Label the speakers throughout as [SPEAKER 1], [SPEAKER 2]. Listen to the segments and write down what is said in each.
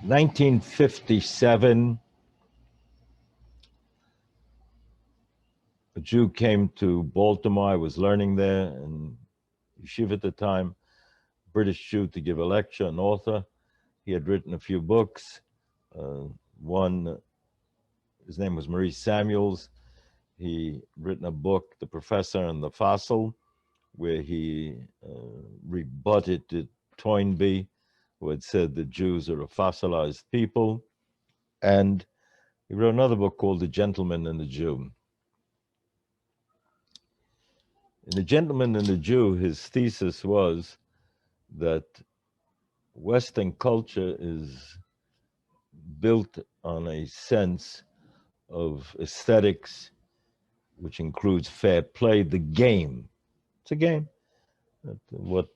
[SPEAKER 1] 1957, a Jew came to Baltimore. I was learning there in Yeshivat at the time, British Jew, to give a lecture, an author. He had written a few books. One, his name was Maurice Samuels. He written a book, The Professor and the Fossil, where he rebutted Toynbee, who had said that Jews are a fossilized people. And he wrote another book called The Gentleman and the Jew. In The Gentleman and the Jew, his thesis was that Western culture is built on a sense of aesthetics, which includes fair play, the game. It's a game. What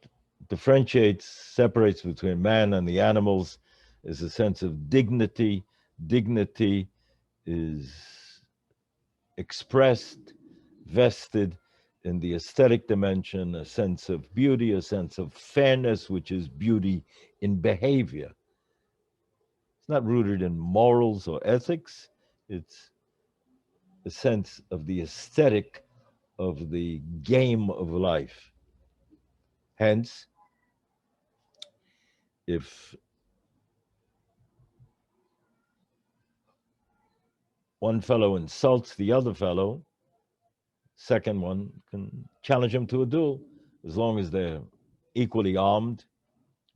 [SPEAKER 1] differentiates, separates between man and the animals is a sense of dignity. Dignity is expressed, vested in the aesthetic dimension, a sense of beauty, a sense of fairness, which is beauty in behavior. It's not rooted in morals or ethics. It's a sense of the aesthetic of the game of life. Hence, if one fellow insults the other fellow, second one can challenge him to a duel as long as they're equally armed.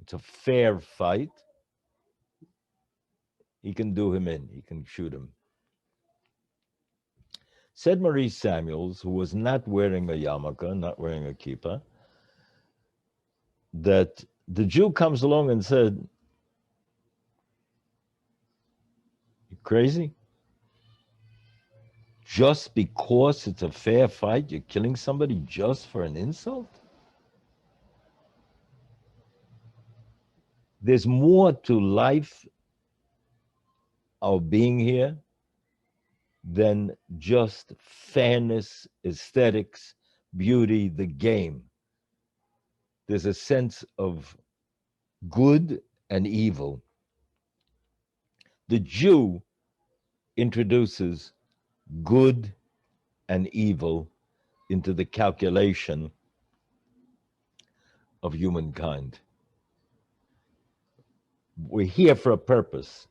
[SPEAKER 1] It's a fair fight. He can do him in, he can shoot him. Said Maurice Samuels, who was not wearing a yarmulke, not wearing a kippah, that the Jew comes along and said, "You crazy? Just because it's a fair fight, you're killing somebody just for an insult?" There's more to life, our being here, than just fairness, aesthetics, beauty, the game. There's a sense of good and evil. The Jew introduces good and evil into the calculation of humankind. We're here for a purpose.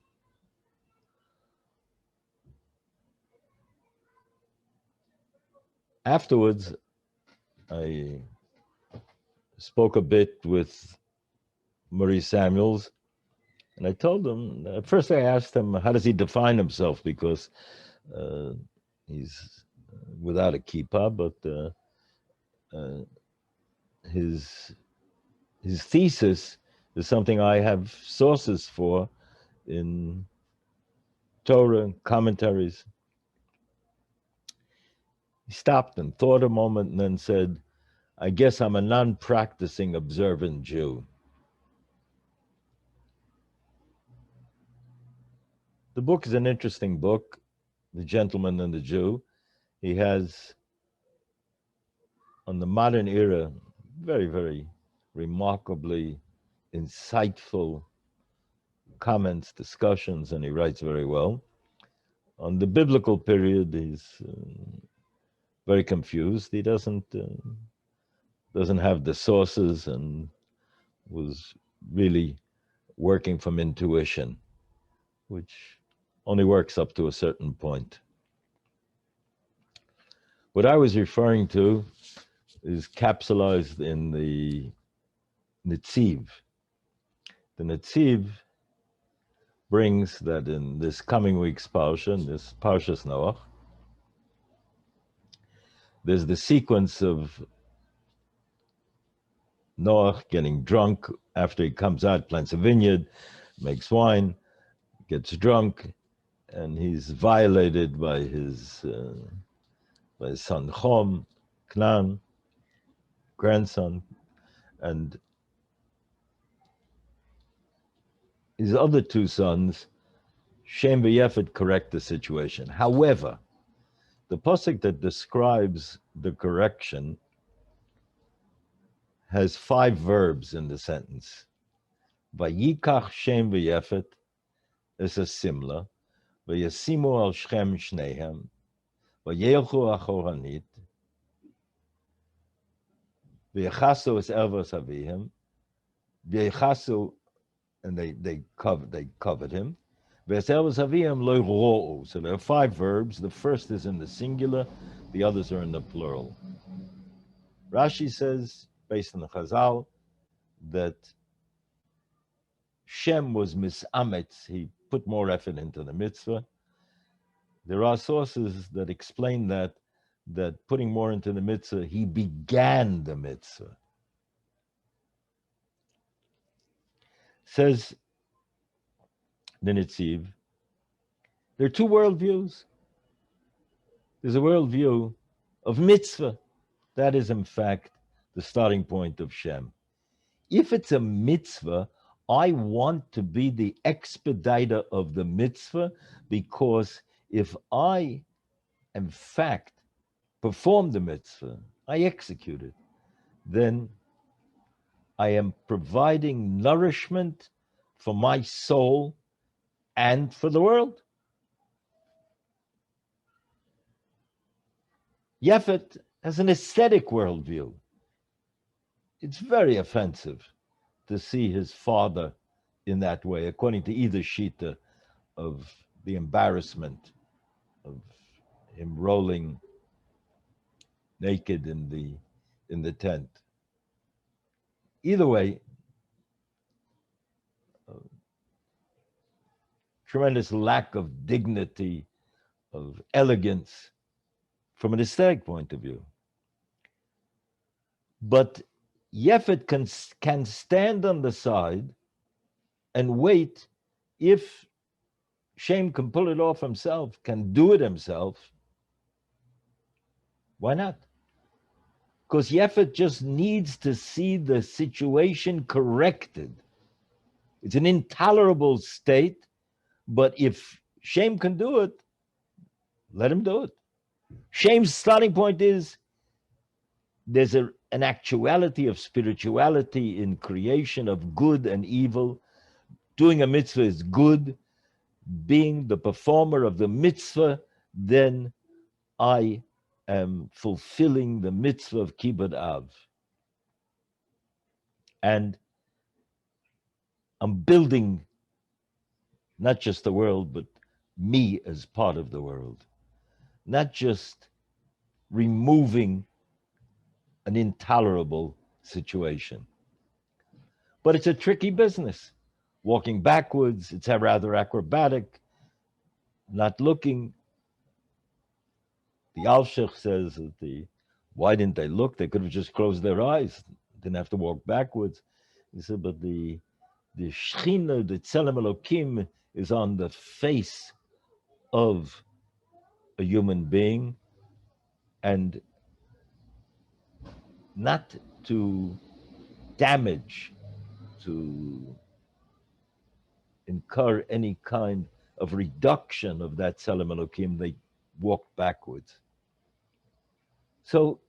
[SPEAKER 1] Afterwards, I spoke a bit with Maurice Samuels, and I told him, at first I asked him, how does he define himself? Because he's without a kippah, but his thesis is something I have sources for in Torah and commentaries. He stopped and thought a moment and then said, I guess I'm a non-practicing observant Jew. The book is an interesting book, The Gentleman and the Jew. He has, on the modern era, very, very remarkably insightful comments, discussions, and he writes very well. On the biblical period, he's very confused. He doesn't have the sources and was really working from intuition, which only works up to a certain point. What I was referring to is capsulized in the Netziv. The Netziv brings that in this coming week's Parsha, in this Parshas Noach, there's the sequence of Noach getting drunk after he comes out, plants a vineyard, makes wine, gets drunk, and he's violated by his son Chom, Knan, grandson, and his other two sons, Shem and Yefet, correct the situation. However, the pasuk that describes the correction has 5 verbs in the sentence. Vayikach Shem v'Yefet is a simla. V'yasimu al Shechem shnehem, v'yelchu achoranit, v'yechasu es elvos avihim, v'yechasu, and they covered him. V'es elvos avihim lo ro'u. So there are 5 verbs. The first is in the singular, the others are in the plural. Rashi says, based on the Chazal, that Shem was misametz. He put more effort into the mitzvah. There are sources that explain that putting more into the mitzvah, he began the mitzvah. Says the Nitziv, there are 2 worldviews. There's a worldview of mitzvah. That is, in fact, the starting point of Shem. If it's a mitzvah, I want to be the expediter of the mitzvah, because if I, in fact, perform the mitzvah, I execute it, then I am providing nourishment for my soul and for the world. Yefet has an aesthetic worldview. It's very offensive to see his father in that way, according to either shita, of the embarrassment of him rolling naked in the tent. Either way, tremendous lack of dignity, of elegance from an aesthetic point of view. But Yefet can stand on the side and wait. If Shem can pull it off himself, can do it himself, why not? Because Yefet just needs to see the situation corrected. It's an intolerable state, but if Shem can do it, let him do it. Shem's starting point is there's an actuality of spirituality in creation, of good and evil. Doing a mitzvah is good. Being the performer of the mitzvah, then I am fulfilling the mitzvah of Kibbud Av. And I'm building not just the world, but me as part of the world. Not just removing an intolerable situation. But it's a tricky business. Walking backwards, it's rather acrobatic, not looking. The Alshech says that why didn't they look? They could have just closed their eyes, didn't have to walk backwards. He said, but the Shechina, the Tzelem Elokim, is on the face of a human being, and not to damage, to incur any kind of reduction of that Tzelem Elokim, they walked backwards. So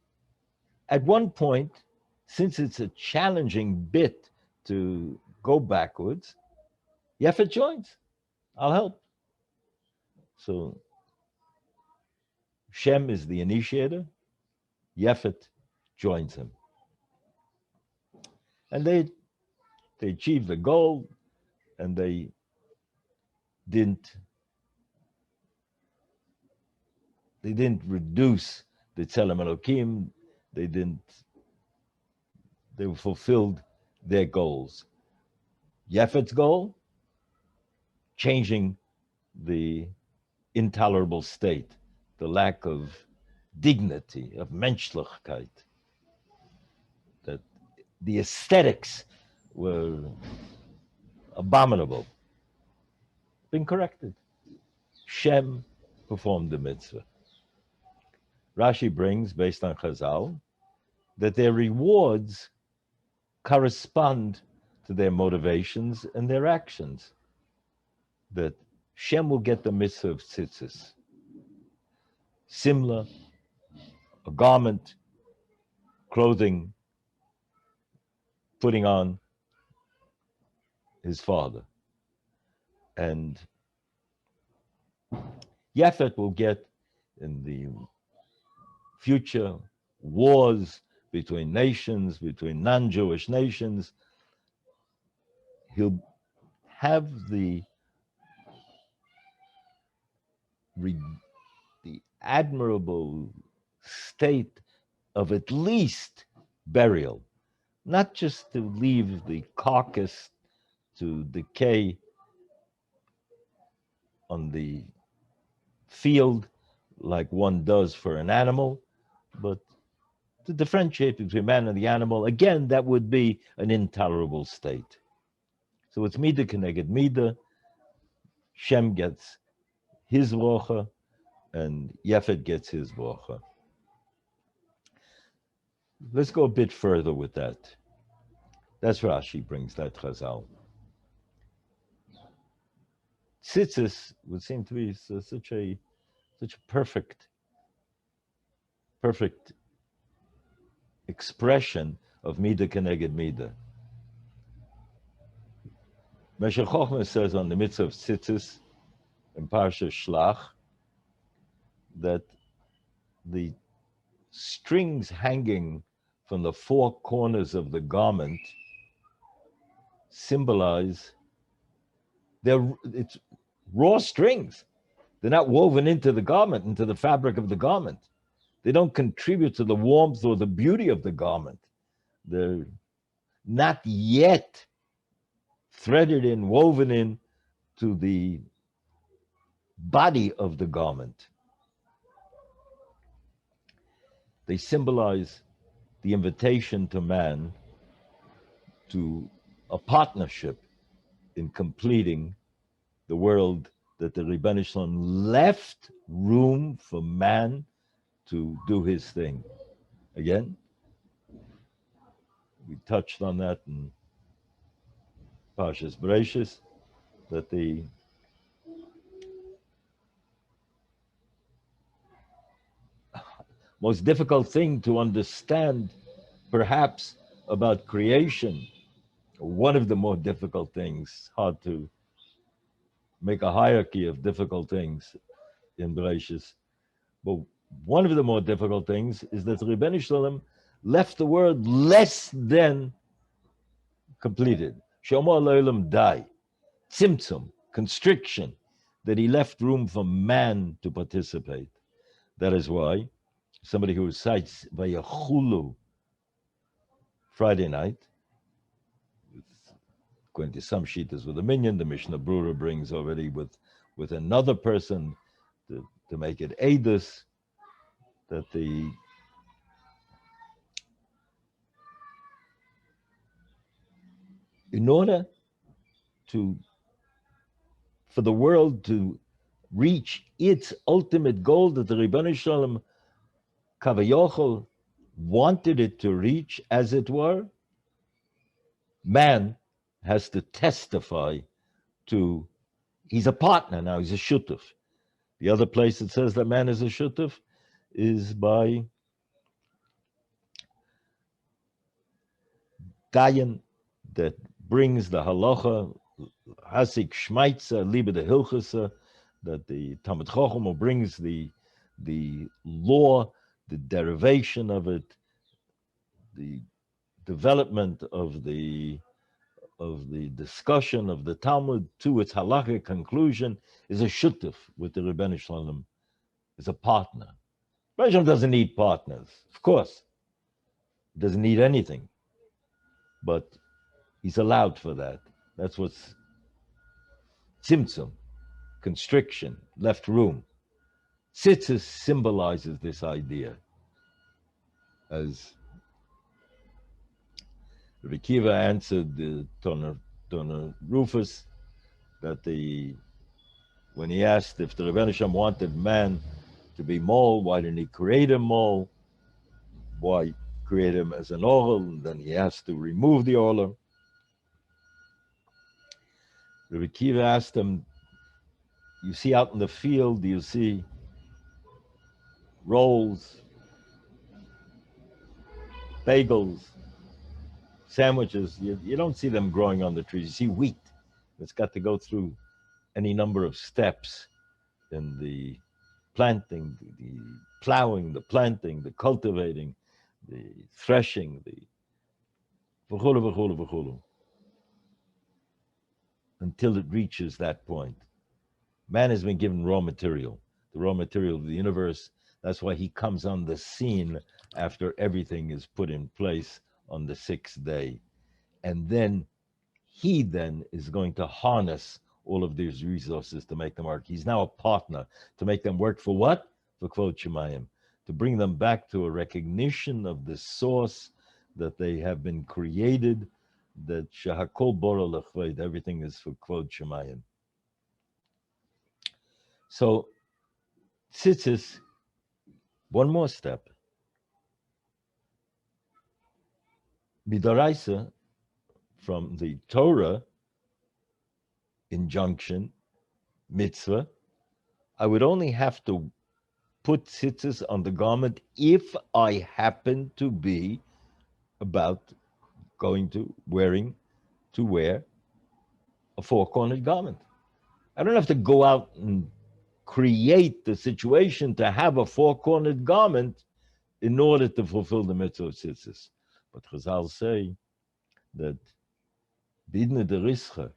[SPEAKER 1] at one point, since it's a challenging bit to go backwards, Yefet joins. I'll help. So Shem is the initiator. Yefet joins him. And they achieved the goal, and they didn't reduce the Tzelem Elokim. They fulfilled their goals. Yefet's goal, changing the intolerable state, the lack of dignity, of Menschlichkeit, that the aesthetics were abominable, been corrected. Shem performed the mitzvah. Rashi brings, based on Chazal, that their rewards correspond to their motivations and their actions. That Shem will get the mitzvah of tzitzis. Simla, a garment, clothing, putting on his father. And Yefet will get in the future wars between nations, between non-Jewish nations. He'll have the admirable state of at least burial, not just to leave the carcass to decay on the field like one does for an animal, but to differentiate between man and the animal. Again, that would be an intolerable state. So it's Mida Keneged Mida. Shem gets his bracha, and Yefet gets his bracha. Let's go a bit further with that. That's Rashi brings that Chazal. Tzitzis would seem to be such a perfect expression of Mida Keneged Mida. Meshech Chochmah says on the Mitzva of Tzitzis in Parsha Shlach that the strings hanging from the four corners of the garment symbolize it's raw strings. They're not woven into the garment, into the fabric of the garment. They don't contribute to the warmth or the beauty of the garment. They're not yet threaded in, woven in to the body of the garment. They symbolize the invitation to man to a partnership in completing the world that the Rebbeinu Shalom left room for man to do his thing. Again, we touched on that in Parshas Bereishis, that the most difficult thing to understand, perhaps, about creation, one of the more difficult things, hard to make a hierarchy of difficult things in Bereishis, but one of the more difficult things is that the Rebbeinu Shalom left the world less than completed. Shomar Le'olam Dai, Tzimtzum, constriction, that he left room for man to participate. That is why somebody who recites Vayachulu Friday night, going to some shitas with a minyan, the Mishnah Brura brings already with another person to make it Eidus, that in order for the world to reach its ultimate goal that the Rebbeinu Shalom Kavayochel wanted it to reach, as it were, man has to testify to, he's a partner now, he's a shutuf. The other place it says that man is a shutuf is by Dayan, that brings the halacha, Hasik Shmaitza, Liebe de Hilchasa, that the Talmud Chacham brings the law, the derivation of it, the development of the discussion of the Talmud to its halachic conclusion, is a shutuf with the Rebbeinu Shalom, is a partner. Rebbeinu Shalom doesn't need partners, of course. He doesn't need anything, but he's allowed for that. That's what's tzimtzum, constriction, left room. Tzitzis symbolizes this idea, as Rabbi Kiva answered the Toner Rufus that when he asked if the Rebbeinu Shalom wanted man to be mole, why didn't he create a mole? Why create him as an oral? And then he has to remove the oral. Rabbi Kiva asked him, you see out in the field, do you see rolls, bagels, sandwiches? You don't see them growing on the trees. You see wheat. It's got to go through any number of steps in the planting, the plowing, the planting, the cultivating, the threshing, the v'chulu, v'chulu, v'chulu, until it reaches that point. Man has been given raw material, the raw material of the universe. That's why he comes on the scene after everything is put in place on the sixth day. And then he then is going to harness all of these resources to make them work. He's now a partner to make them work for what? For Kvod Shemayim, to bring them back to a recognition of the source that they have been created, that Shahakol Bora Lechved, everything is for Kvod Shemayim. So, tzitzis, one more step. Midoraisa, from the Torah injunction, mitzvah, I would only have to put tzitzis on the garment if I happen to be about going to wear a four-cornered garment. I don't have to go out and create the situation to have a four-cornered garment in order to fulfill the mitzvah of tzitzis. But Chazal say that bidne derischa,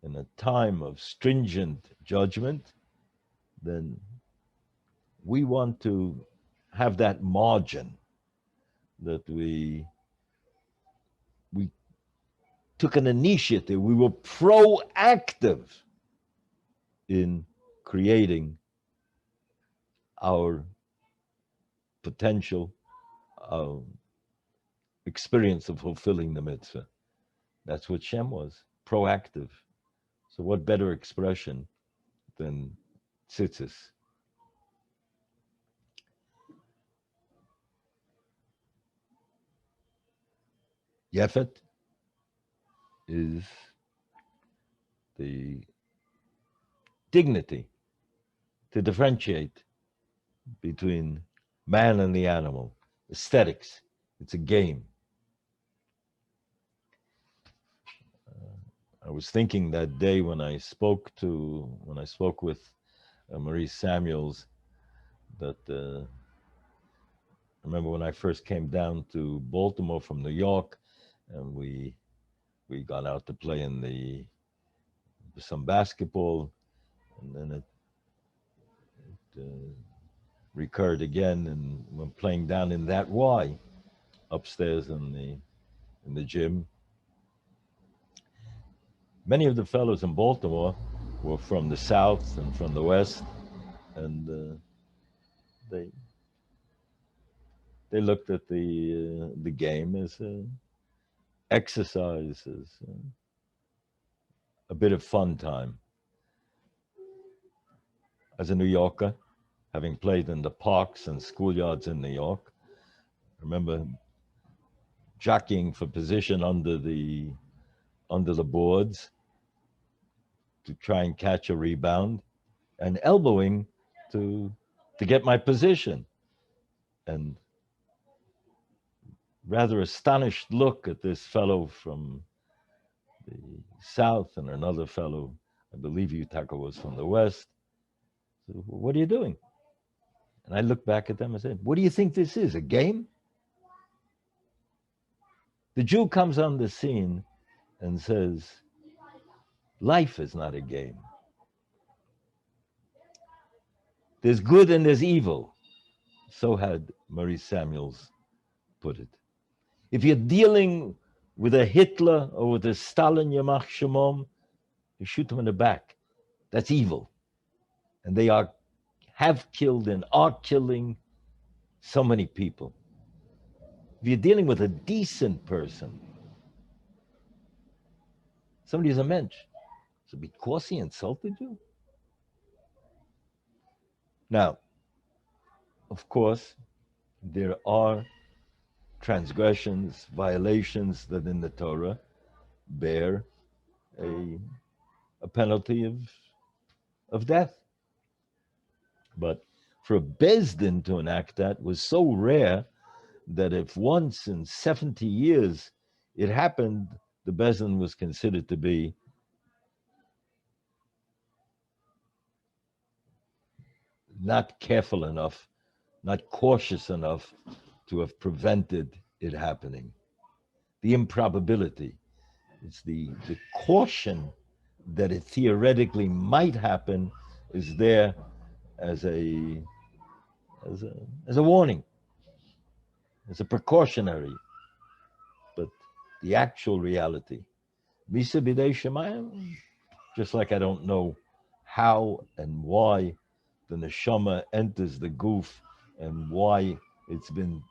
[SPEAKER 1] in a time of stringent judgment, then we want to have that margin that we took an initiative, we were proactive in creating our potential experience of fulfilling the mitzvah. That's what Shem was, proactive. So what better expression than tzitzis? Yefet is the dignity to differentiate between man and the animal. Aesthetics, it's a game. I was thinking that day when I spoke with Marie Samuels, that I remember when I first came down to Baltimore from New York, and we got out to play in some basketball, and then it recurred again, and when playing down in that Y upstairs in the gym. Many of the fellows in Baltimore were from the South and from the West, and they looked at the game as exercise, as a bit of fun time. As a New Yorker, having played in the parks and schoolyards in New York, I remember jockeying for position under the boards to try and catch a rebound, and elbowing to get my position. And rather astonished look at this fellow from the South and another fellow, I believe Utaka was from the West. So, what are you doing? And I looked back at them and said, what do you think this is, a game? The Jew comes on the scene and says, life is not a game. There's good and there's evil. So had Marie Samuels put it. If you're dealing with a Hitler or with a Stalin, Yamach Shemom, you shoot them in the back. That's evil. And they have killed and are killing so many people. If you're dealing with a decent person, somebody is a mensch. So because he insulted you? Now, of course, there are transgressions, violations that in the Torah bear a penalty of death. But for a Bezdin to enact that was so rare that if once in 70 years it happened, the Bezdin was considered to be not careful enough, not cautious enough to have prevented it happening. The improbability, it's the caution that it theoretically might happen is there as a as a warning, as a precautionary, but the actual reality. Misa b'dei shemayim, just like I don't know how and why the neshama enters the goof and why it's been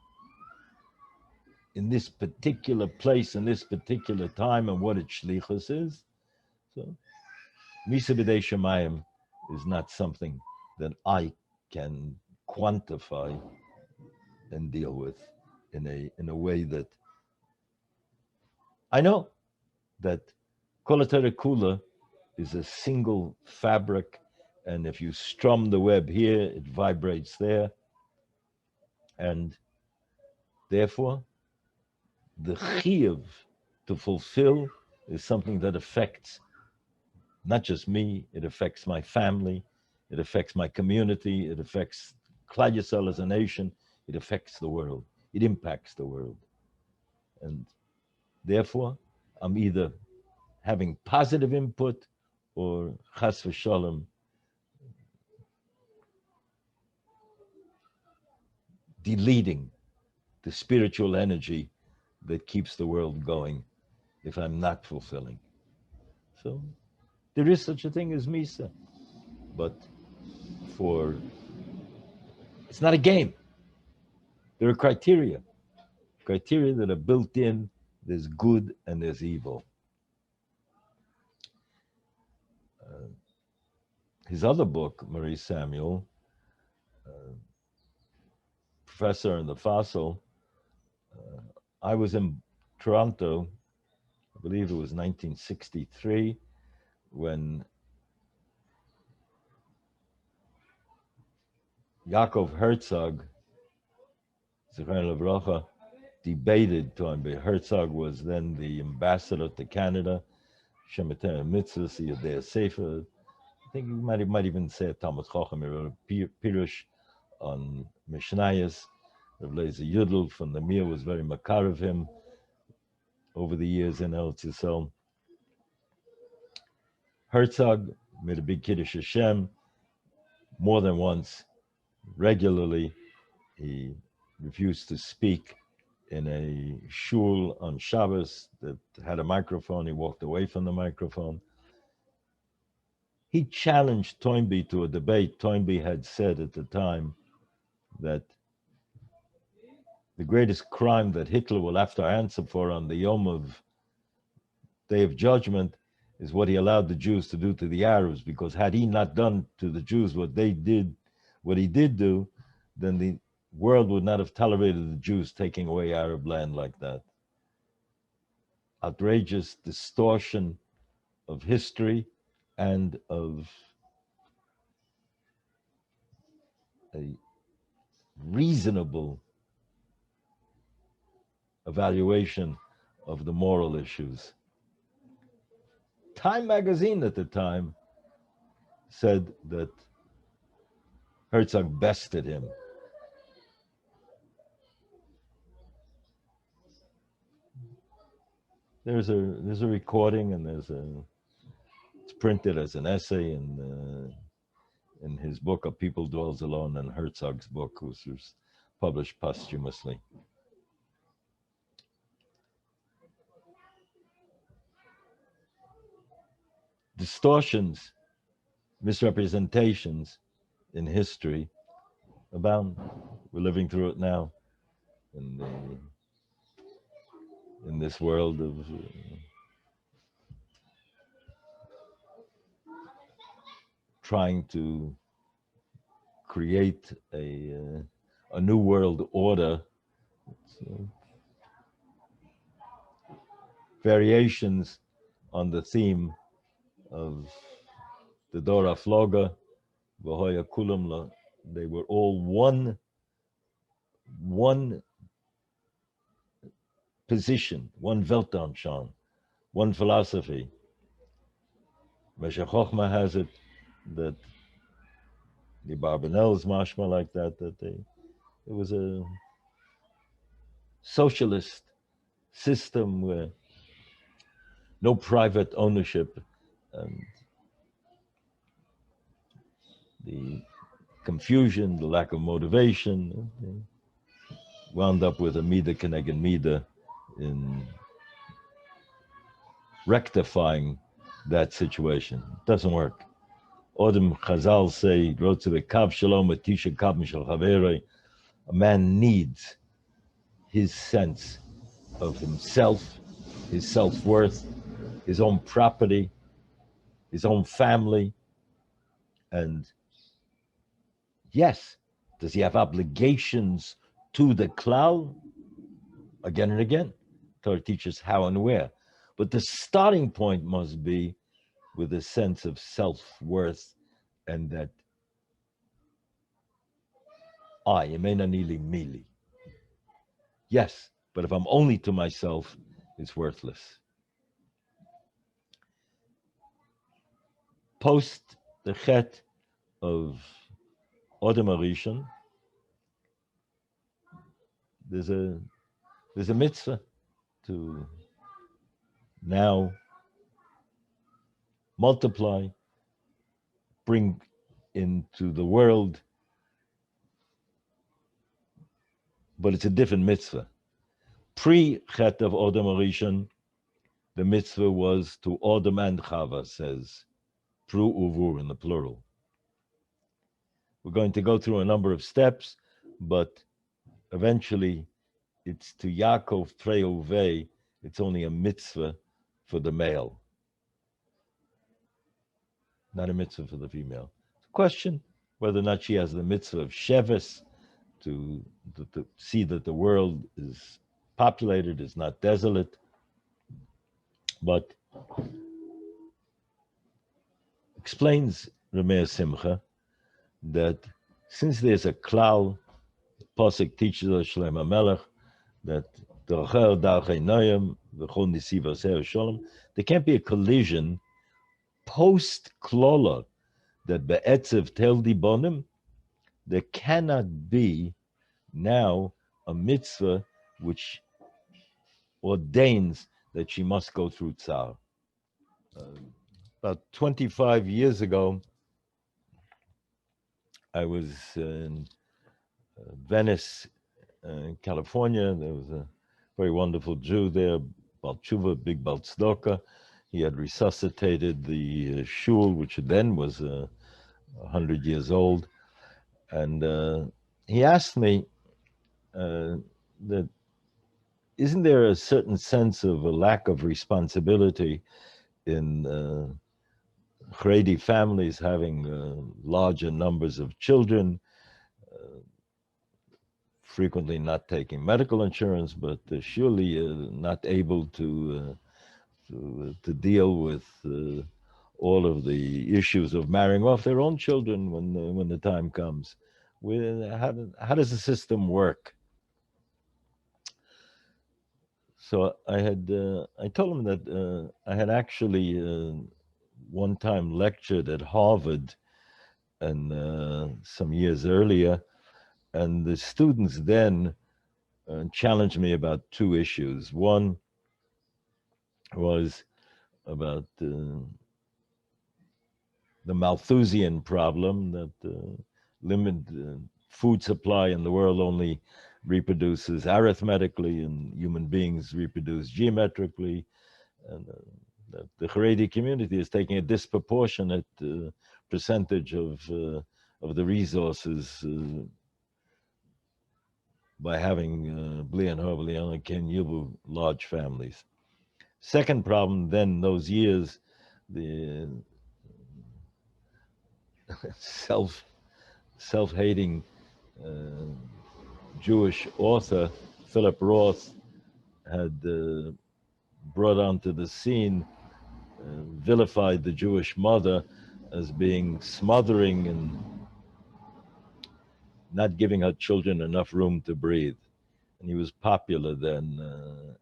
[SPEAKER 1] in this particular place, in this particular time, and what its shlichus is. So, Misa b'dei shemayim is not something that I can quantify and deal with in a way that I know that Kol HaTorah Kula is a single fabric, and if you strum the web here, it vibrates there, and therefore the chiyuv to fulfill is something that affects not just me, it affects my family, it affects my community, it affects Klal Yisrael as a nation, it affects the world, it impacts the world. And therefore, I'm either having positive input or chas v'shalom deleting the spiritual energy that keeps the world going if I'm not fulfilling. So there is such a thing as Misa, but it's not a game. There are criteria that are built in. There's good and there's evil. His other book, Marie Samuel, Professor in the Fossil, I was in Toronto, I believe it was 1963, when Yaakov Herzog, Zichron Levracha, debated Toynbee. Herzog was then the ambassador to Canada, Shemitah Mitzvah, Yadei Sefer. I think he might even say a Talmud Chacham, he wrote a Pirush on Mishnayos. Rav Lezer Yudel from the Mir was very makar of him over the years in Eretz Yisrael. Herzog made a big Kiddush Hashem more than once, regularly. He refused to speak in a shul on Shabbos that had a microphone. He walked away from the microphone. He challenged Toynbee to a debate. Toynbee had said at the time that the greatest crime that Hitler will have to answer for on the Yom of Day of Judgment is what he allowed the Jews to do to the Arabs, because had he not done to the Jews what he did do, then the world would not have tolerated the Jews taking away Arab land like that. Outrageous distortion of history and of a reasonable evaluation of the moral issues. Time magazine at the time said that Herzog bested him. There's a recording, and it's printed as an essay in his book A People Dwells Alone, and Herzog's book, which was published posthumously. Distortions, misrepresentations in history abound. We're living through it now in this world of trying to create a new world order. Variations on the theme of the Dora Floga, V'hoya Kulam, they were all one position, one Weltanschauung, one philosophy. Meshech Chochmah has it that the Barbanel's mashma like that, it was a socialist system where no private ownership, and the confusion, the lack of motivation, wound up with a mida keneged mida in rectifying that situation. It doesn't work. Odem Chazal say, wrote to the Kav Shalom, Tisha Kav Mishal Chaverei, a man needs his sense of himself, his self-worth, his own property, his own family, and yes, does he have obligations to the klal? Again and again, Torah teaches how and where. But the starting point must be with a sense of self-worth, and that I, Yemena Nili Mili. Yes, but if I'm only to myself, it's worthless. Post the chet of Odem Arishon, there's a mitzvah to now multiply, bring into the world, but it's a different mitzvah. Pre-chet of Odem Arishon, the mitzvah was to Odem and Chava, says Pru Uvur in the plural. We're going to go through a number of steps, but eventually it's to Yaakov Treuve, it's only a mitzvah for the male, not a mitzvah for the female. Question whether or not she has the mitzvah of Sheves to see that the world is populated, is not desolate. But explains Rameh Simcha that since there's a klal, Pasuk teaches us Shlem HaMelech that there can't be a collision post klola, that be'etzev tel dibonim, there cannot be now a mitzvah which ordains that she must go through tsar. About 25 years ago, I was in Venice, California. There was a very wonderful Jew there, Bal Tshuva, big Bal Tzedakah. He had resuscitated the shul, which then was 100 years old. And he asked me that isn't there a certain sense of a lack of responsibility in Haredi families having larger numbers of children, frequently not taking medical insurance, but surely not able to deal with all of the issues of marrying off their own children when the time comes. How does the system work? So I told him that I had actually one time lectured at Harvard, and some years earlier, and the students then challenged me about two issues. One was about the Malthusian problem, that limited food supply in the world only reproduces arithmetically, and human beings reproduce geometrically, and that the Haredi community is taking a disproportionate percentage of the resources by having Bli and Harbali and Ken Yubu large families. Second problem, then those years, the self-hating Jewish author Philip Roth had brought onto the scene, vilified the Jewish mother as being smothering and not giving her children enough room to breathe. And he was popular then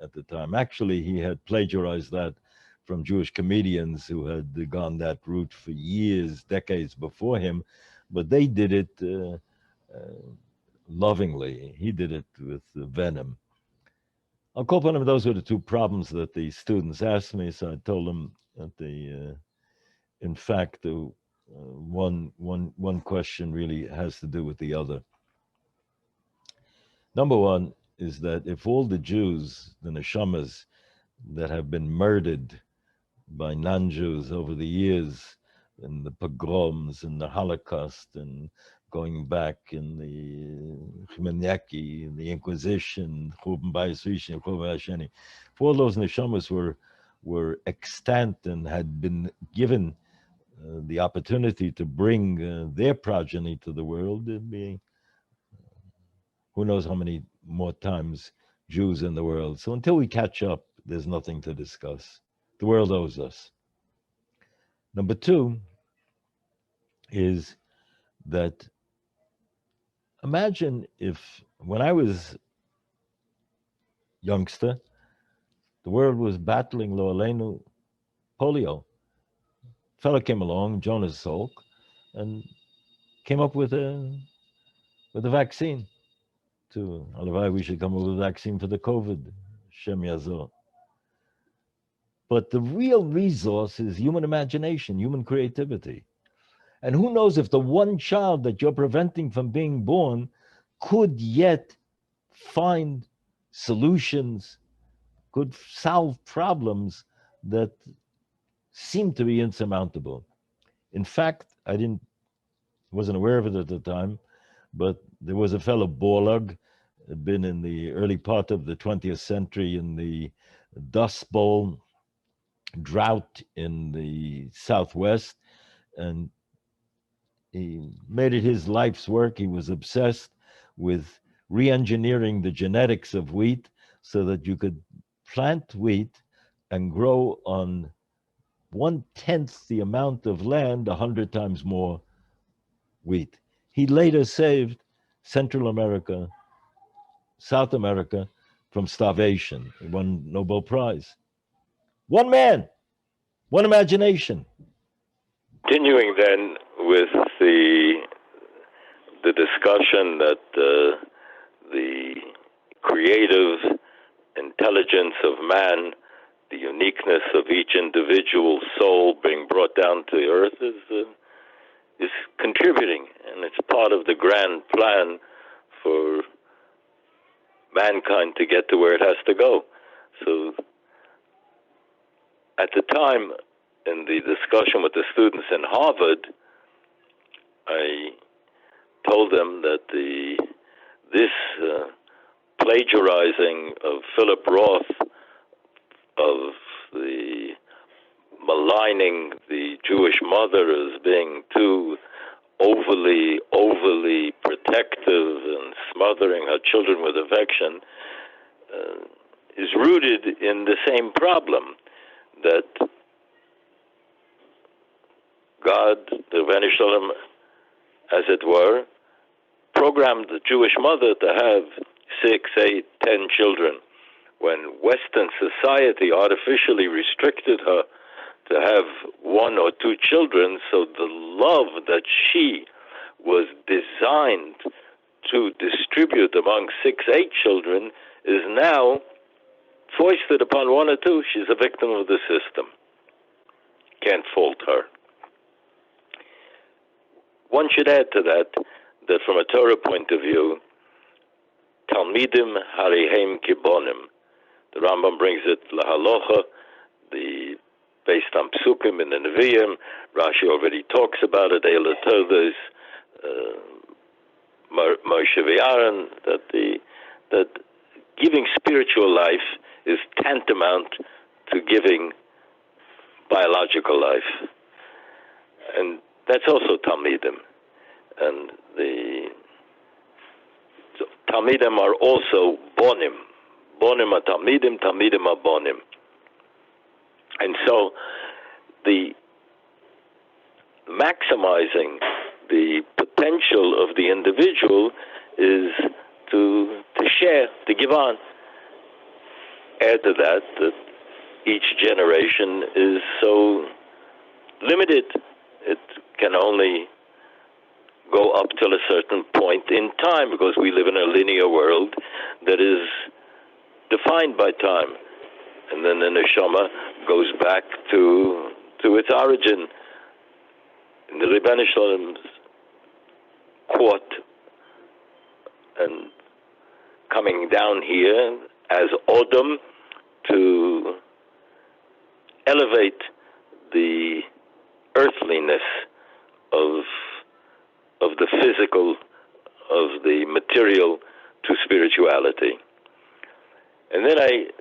[SPEAKER 1] at the time. Actually, he had plagiarized that from Jewish comedians who had gone that route for years, decades before him. but they did it lovingly. He did it with venom. I'll call upon him. Those were the two problems that the students asked me. So I told them that in fact, one question really has to do with the other. Number one is that if all the Jews, the neshamas that have been murdered by non-Jews over the years, in the pogroms and the Holocaust and going back in the Chmielnicki, in the Inquisition, Churban Bayis Rishon, Churban Hasheni, if all those neshamas were extant and had been given the opportunity to bring their progeny to the world, it'd be who knows how many more times Jews in the world. So until we catch up, there's nothing to discuss. The world owes us. Number two is that imagine if when I was youngster, the world was battling lo aleinu polio. Fella came along, Jonas Salk, and came up with a vaccine. To Alavai, we should come up with a vaccine for the COVID. Shem Yazor. But the real resource is human imagination, human creativity. And who knows if the one child that you're preventing from being born could yet find solutions, could solve problems that seem to be insurmountable. In fact, wasn't aware of it at the time, but there was a fellow Borlaug, had been in the early part of the 20th century in the Dust Bowl drought in the Southwest, and he made it his life's work. He was obsessed with re-engineering the genetics of wheat so that you could plant wheat and grow on 1/10 the amount of land 100 times more wheat. He later saved Central America, South America from starvation. He won Nobel Prize. One man, one imagination.
[SPEAKER 2] Continuing then with the discussion that the creative intelligence of man, the uniqueness of each individual soul being brought down to earth is contributing, and it's part of the grand plan for mankind to get to where it has to go. So at the time, in the discussion with the students in Harvard, I told them that this plagiarizing of Philip Roth, of the maligning the Jewish mother as being too overly protective and smothering her children with affection, is rooted in the same problem, that God, the Ribbono Shel Olam, as it were, programmed the Jewish mother to have 6, 8, 10 children, when Western society artificially restricted her to have 1 or 2 children. So the love that she was designed to distribute among 6, 8 children is now foisted upon 1 or 2. She's a victim of the system. Can't fault her. One should add to that from a Torah point of view, Talmidim harihem kibonim. The Rambam brings it lahalocha, based on psukim in the Nevi'im. Rashi already talks about it. Eila Todos, Moshe v'Aaron, that giving spiritual life is tantamount to giving biological life, and that's also Talmidim. And so Talmidim are also bonim. Bonim are Talmidim, Talmidim are bonim. And so the maximizing the potential of the individual is to share, to give on. Add to that each generation is so limited. It can only go up till a certain point in time, because we live in a linear world that is defined by time. And then the neshama goes back to its origin in the Ribbon Shalom's court, and coming down here as Odom to elevate the earthliness of the physical, of the material, to spirituality. And then I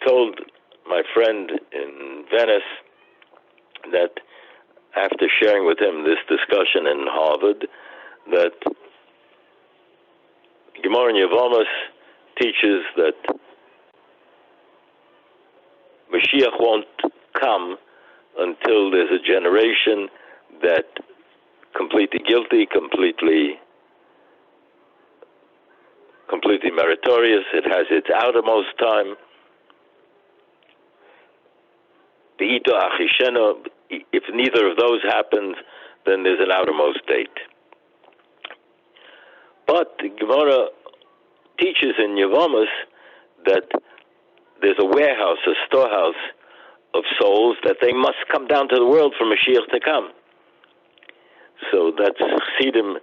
[SPEAKER 2] told my friend in Venice that after sharing with him this discussion in Harvard, that Gemara in Yevamos teaches that Mashiach won't come until there's a generation that completely guilty, completely meritorious, it has its outermost time. Be'ito achishena, if neither of those happens, then there's an outermost date. But the Gemara teaches in Yevamos that there's a warehouse, a storehouse of souls, that they must come down to the world for Mashiach to come. So that's Chassidim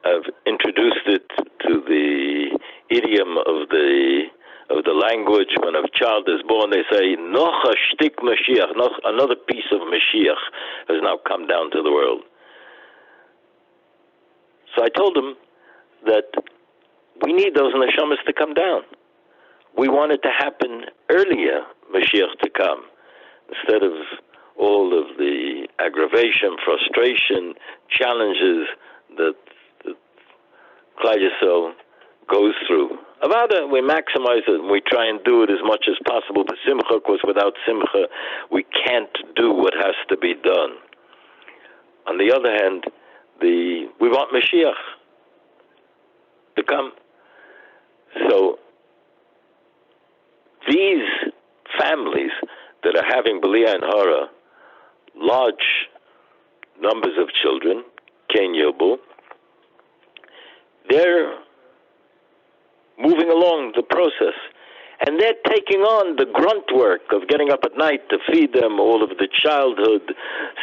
[SPEAKER 2] have introduced it to the idiom of the language. When a child is born, they say, "Noch a shtik Mashiach," another piece of Mashiach has now come down to the world. So I told him that we need those neshamas to come down. We want it to happen earlier, Mashiach to come, instead of all of the aggravation, frustration, challenges that Klal Yisrael goes through. Avada, we maximize it and we try and do it as much as possible. But simcha, of course, without simcha, we can't do what has to be done. On the other hand, we want Mashiach to come. So these families that are having B'liya and Hara, large numbers of children, Ken Yobu, they're moving along the process. And they're taking on the grunt work of getting up at night to feed them, all of the childhood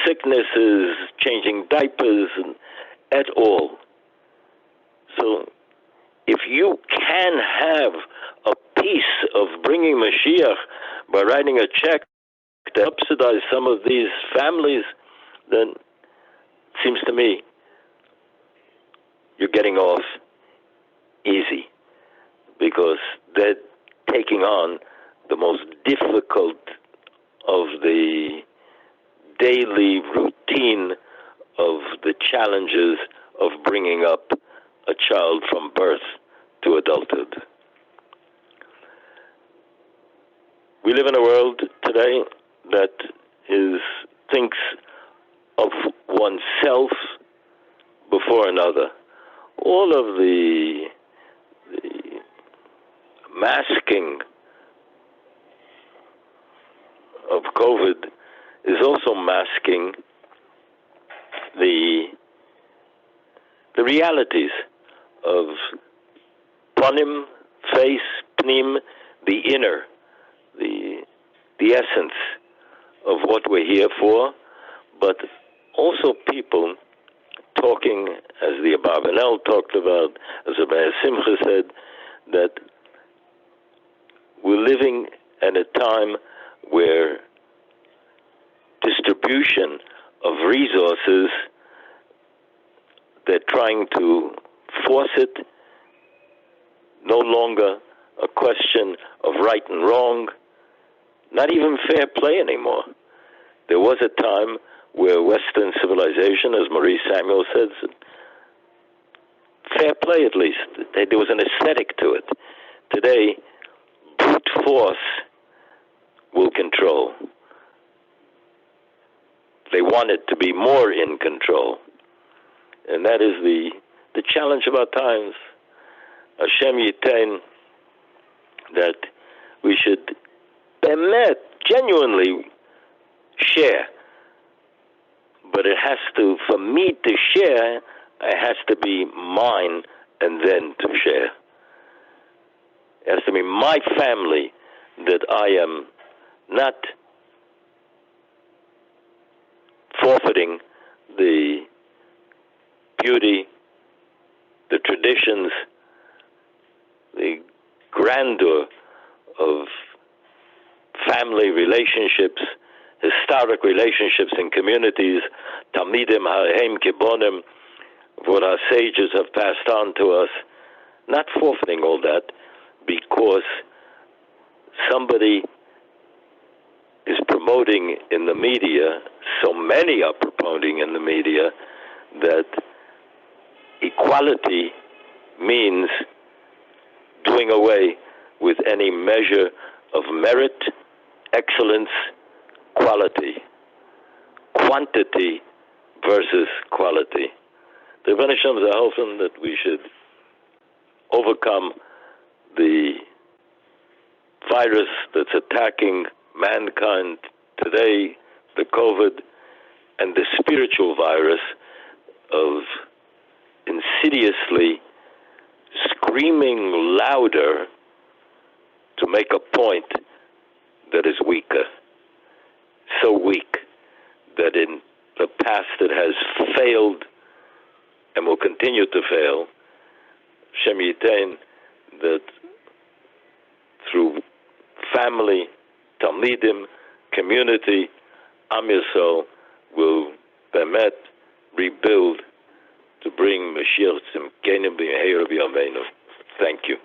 [SPEAKER 2] sicknesses, changing diapers, and et al. So if you can have a piece of bringing Mashiach by writing a check to subsidize some of these families, then it seems to me you're getting off easy, because they're taking on the most difficult of the daily routine of the challenges of bringing up a child from birth to adulthood. We live in a world today that thinks of oneself before another. All of the masking of COVID is also masking the realities of panim, face, pnim, the inner, the essence of what we're here for, but also people talking, as the Abarbanel talked about, as Rabbi Simcha said, that we're living at a time where distribution of resources, they're trying to force it, no longer a question of right and wrong, not even fair play anymore. There was a time where Western civilization, as Maurice Samuel said, fair play at least. There was an aesthetic to it. Today, brute force will control. They want it to be more in control. And that is the challenge of our times. Hashem Yitain, that we should genuinely share But it has to, for me to share, it has to be mine and then to share. It has to be my family, that I am not forfeiting the beauty, the traditions, the grandeur of family relationships, historic relationships in communities, Talmidim, Haim, Kibbonim, what our sages have passed on to us, not forfeiting all that because somebody is promoting in the media, so many are promoting in the media, that equality means doing away with any measure of merit, excellence, quality, quantity versus quality. The Rebbeinu Shem is hoping that we should overcome the virus that's attacking mankind today, the COVID, and the spiritual virus of insidiously screaming louder to make a point that is weaker. So weak that in the past it has failed and will continue to fail. Shem Yitain, that through family, Talmidim, community, Am Yisrael will bemet rebuild to bring Mashiach Tzimkeinu b'Meher b'Yameinu. Thank you.